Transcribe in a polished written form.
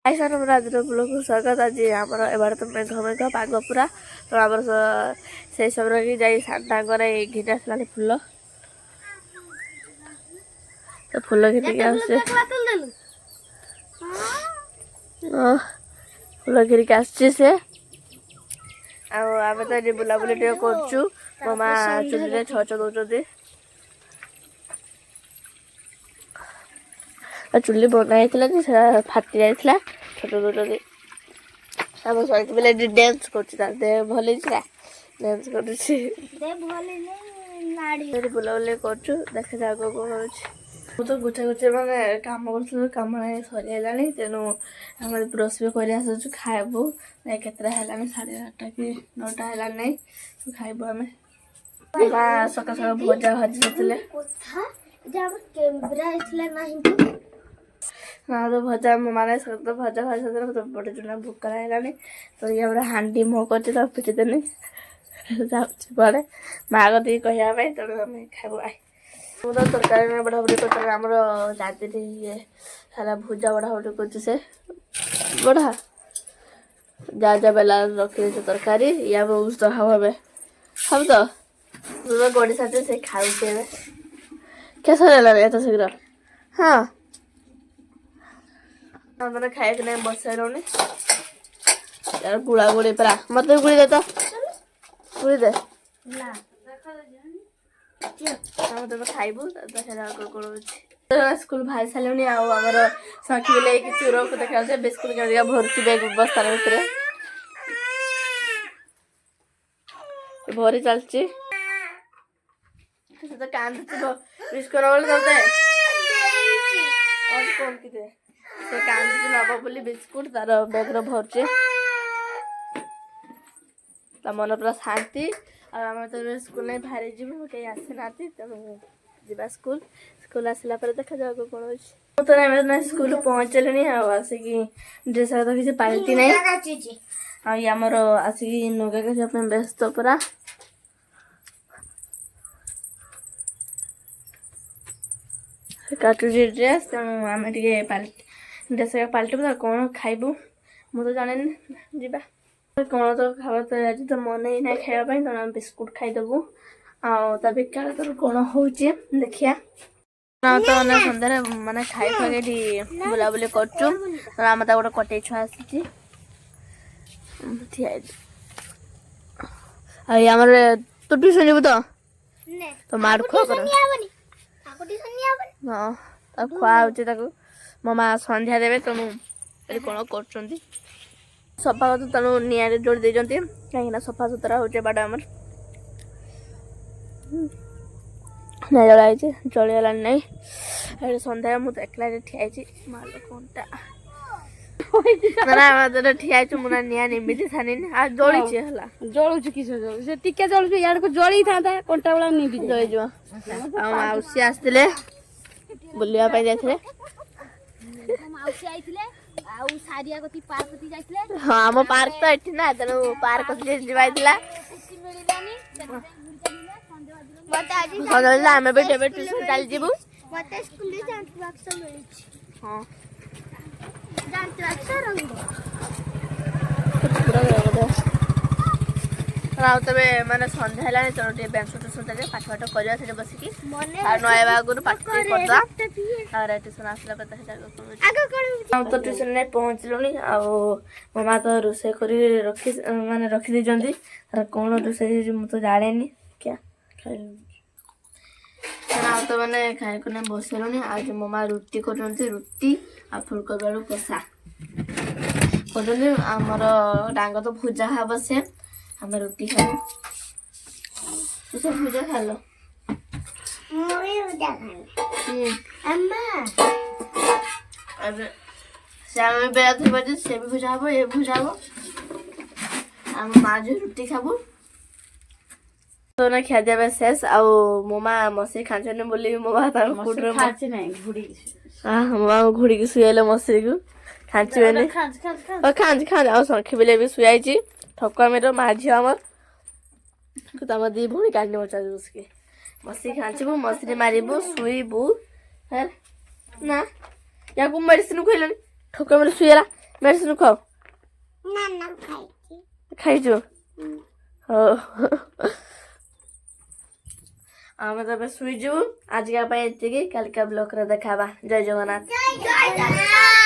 ଆଇସାର ରାଜର ଫୁଲକୁ ସ୍ୱାଗତ। ଆଜି ଆମର ଏବାର ତ ମେଘ ମେଘ ପାଗ ପୁରା ତ ଆମର ସେଇ ସମୟରେ କି ଯାଇ ସାନ୍ତାଙ୍କର ଘିନି ଆସିଲାନି ଫୁଲ ତ ଫୁଲ ଘିନିକି ଆସୁଛେ ଫୁଲ ଘିନିକି ଆସୁଛି ସେ ଆଉ ଆମେ ତ ଏଠି ବୁଲାବୁଲି ଟିକେ କରୁଛୁ। ମୋ ମା ଚୁଲିରେ ଛଅ ଦଉଛନ୍ତି। ଚୁଲି ବନା ହେଇଥିଲା ଯେ ସେଟା ଫାଟି ଯାଇଥିଲା ଛୋଟ ଦଉଛନ୍ତି। ଆମ ସହିତ ପିଲା ଏଠି ଡ୍ୟାନ୍ସ କରୁଛି ତା ଦେହ ଭଲ ହେଇଥିଲା ଡ୍ୟାନ୍ସ କରୁଛି ବୁଲାବୁଲି କରୁଛୁ ଦେଖାଯାଉ ଆଗକୁ କଣ ହଉଛି। ମୁଁ ତ ଗୁଛା ଗୁଛେ ମାନେ କାମ କରୁଥିଲୁ କାମ ସରିଗଲାଣି ତେଣୁ ଆମେ ରୋଷେଇ କରି ଆସୁଛୁ ଖାଇବୁ। କେତେଟା ହେଲାଣି 8:30 କି 9ଟା ହେଲାଣି ନାଇଁ ଖାଇବୁ ଆମେ। ମା ସକାଳ ସକାଳ ଭଜା ଭାଜି ଦେଇଥିଲେ ନା ତ ଭଜା ମାନେ ତ ଭଜା ଭାଜି ଦେଇଥିଲେ ବଟେ ଚୁନା ଭୋକ ହେଲାଣି ତ ଇଏ ଗୋଟେ ହାଣ୍ଡି ମୁହଁ କରିଛି ତ ପିଟିଦେନି ଯାଉଛି ପଡ଼େ ମା କତିକି କହିବା ପାଇଁ ତେଣୁ ଆମେ ଖାଇବୁ। ମୁଁ ତ ତରକାରୀ ବଢ଼ାବଢ଼ି କରିଥିଲି ଆମର ରାତିରେ ଇଏ ସାରା ଭୁଜା ବଢ଼ାବଢ଼ି କରୁଛି ସେ ବଢ଼ା ଯା ବେଲା ରଖିଦେଇଛୁ ତରକାରୀ ୟା ବହୁତ ହବ ଏବେ ହବ ତ ଗଡ଼ି ସାରିଛି ସେ ଖାଉଛି ଏବେ କେସ ହେଲାଣି ଏତ ଶୀଘ୍ର ହଁ ମାନେ ଖାଇକି ନାଇଁ ବସାଇଲୁଣି ଗୁଳା ଗୁଳି ପରା ମତେ ଗୁଳି ଦେ ତ ଗୁଳି ଦେ ଖାଇବୁ ସ୍କୁଲ ବାହାରି ସାରିଲୁଣି ଆଉ ଆମର ସଖି ବିଲେଇକି ଚୁରକୁ ଦେଖାଯାଉଛି ବିସ୍କୁଟ କେମିତିକା ଭରୁଛି ବସ୍ତାନ ଭିତରେ ଭରି ଚାଲିଛି ସେ ତ କାନ୍ଦୁଥିବ ବିସ୍କୁଟ ବୋଲି ତତେ କଣ କି ସେ କାନ୍ଦୁଛି ନବ ବୋଲି ବିସ୍କୁଟ ତାର ବେଗରେ ଭରୁଛି ତା ମନ ପୁରା ଶାନ୍ତି। ଆଉ ଆମେ ତ ସ୍କୁଲ ନେଇ ବାହାରି ଯିବୁ କେହି ଆସିନାହାନ୍ତି ତେଣୁ ଯିବା ସ୍କୁଲ ଆସିଲା ପରେ ଦେଖାଯାଉ କଣ ହଉଛି। ମୁଁ ତ ସ୍କୁଲ ପହଞ୍ଚିଲିଣି ଆଉ ଆସିକି ଡ୍ରେସ୍ ତ କିଛି ପାଲଟି ନାହିଁ ଆଉ ଆମର ଆସିକି ନଗା କାଚିବା ପାଇଁ ବ୍ୟସ୍ତ ପୁରା କାଟୁଛି ଡ୍ରେସ୍ ତେଣୁ ଆମେ ଟିକେ ଡ୍ରେସ୍ ପାଲଟିବୁ ଆଉ କଣ ଖାଇବୁ ମୁଁ ତ ଜାଣିନି ଯିବା କଣ ତ ଖାଇବା ତ ଆଜି ତ ମନେ ହିଁ ନାହିଁ ଖାଇବା ପାଇଁ ତେଣୁ ଆମେ ବିସ୍କୁଟ ଖାଇଦେବୁ ଆଉ ତା ବିକାଳ ତର କଣ ହଉଛି ଦେଖିବା ତ ସନ୍ଧ୍ୟାରେ ମାନେ ଖାଇ ଖାଇ ଏଠି ବୁଲାବୁଲି କରୁଛୁ ଆମେ ତା ଗୋଟେ କଟେଇ ଛୁଆ ଆସିଛି ଠିଆ ହେଇଛି ଆଉ ଆମର ତୁ ଟ୍ୟୁସନ ଯିବୁ ତ ମାର ଖୁଆ କର ହଁ ତାକୁ ଖୁଆ ହଉଛି ତାକୁ ମୋ ମା ସନ୍ଧ୍ୟା ଦେବେ ତେଣୁ ଏଠି କଣ କରୁଛନ୍ତି ସଫା କଥା ତେଣୁ ନିଆଁରେ ଯୋଡ଼ି ଦେଇଛନ୍ତି କାହିଁକିନା ସଫା ସୁତରା ହଉଛି ବାଟ ଆମର ନାଇଁ ଜଳା ହେଇଛି ଜଳିଗଲାଣି ନାଇଁ ଏଠି ସନ୍ଧ୍ୟାରେ ମୁଁ ତ ଏକଲା ଠିଆ ହେଇଛି ମାଲ କଣ୍ଟା ଠିଆ ହେଇଛୁ ମୁଁ ନା ନିଆଁ ନିମିତି ଛାନିନି ଆଉ ଜଳିଛି ହେଲା ଜଳୁଛୁ କିସ ଜଳୁ ସେ ଟିକେ ଜଳୁଛୁ ଇଆଡକୁ ଜଳିଥାନ୍ତା କଣ୍ଟା ବେଳା ନିଭି ଜଳିଯିବ ଆଉ ମାଉସୀ ଆସିଥିଲେ ବୁଲିବା ପାଇଁ ଯାଇଥିଲେ ମାଉସୀ ଆଇଥିଲେ ଆଉ ସାରିଆ କତି ପାର୍କ କତି ଯାଇଥିଲେ ହଁ ଆମ ପାର୍କ ତ ଏଠି ନା ତେଣୁ ପାର୍କ ଯିବା ହେଇଥିଲା ଆମେ ବି ଏବେ ଟ୍ୟୁସନ ଚାଲିଯିବୁ ହଁ ଆଉ ତେବେ ମାନେ ସନ୍ଧ୍ୟା ହେଲାଣି ତେଣୁ ଟିକେ ବ୍ୟାଙ୍କ ଟ୍ୟୁସନ ପାଠ କରିବା ସେଠି ବସିକି ନଇବା ଆଗରୁ ପାଠ କରିଦବା ତାପରେ ଟ୍ୟୁସନ ଆସିଲା ପରେ ଆଉ ତ ଟ୍ୟୁସନରେ ପହଞ୍ଚିଲୁଣି ଆଉ ମୋ ମା ତ ରୋଷେଇ କରି ରଖିଦେଇଛନ୍ତି ତାର କଣ ରୋଷେଇ ହେଇଛି ମୁଁ ତ ଜାଣିନି ଆଉ ତ ମାନେ ଖାଇକୁ ନେଇ ବସିଲୁଣି ଆଉ ମୋ ମା ରୁଟି କରୁଛନ୍ତି ରୁଟି ଆଉ ଫୁଲକୋବି ଆଳୁ କଷା କରୁଛନ୍ତି ଆମର ଡାଙ୍ଗ ତ ଭୁଜା ହବ ସେ ଆମେ ରୁଟି ଖାଇବୁ ତୁ ସବୁ ଭୁଜା ଖାଇଲ ସେ ଆମେ ବେଳା ଥିବ ଯେ ସେ ବି ଭୁଜା ହବ ଏ ଭୁଜା ହବ ଆମ ମା ଯୋଉ ରୁଟି ଖାଇବୁ ଖିଆ ଦିଆ ଶେଷ ଆଉ ମୋ ମା ମଶେଇ ଖାଁଛନ୍ତି ବୋଲି ମୋ ମା ତାଙ୍କ ମୋ ମା ଘୁଡ଼ିକି ଶୁଆଇଲେ ମଶେଇକୁ ଖାଞ୍ଚିବେନି ଖାଞ୍ଜି ଆଉ ଶଙ୍ଖି ବିଲେଇ ବି ଶୁଆଇଛି ଠକାମିର ମା ଝିଅ ଆମର ତମ ଦି ଭଉଣୀ କାନ୍ଦି ବଚାଛୁ ବସିକି ମଶି ଖାଞ୍ଚିବୁ ମଶିରେ ମାରିବୁ ଶୁଇବୁ ନା ୟାକୁ ମେଡିସିନ ଖୁଇଲନି ଠକାମିରେ ଶୁଇଲା ମେଡିସିନ ଖାଉ ନା ନା ଖାଇଛି ଖାଇଛୁ ହଉ ଆମେ ତ ଏବେ ଶୋଇଯିବୁ ଆଜିକା ପାଇଁ ଏତିକି କାଲିକା ବ୍ଲଗରେ ଦେଖାବା ଜୟ ଜଗନ୍ନାଥ ଜୟ ଜଗନ୍ନାଥ।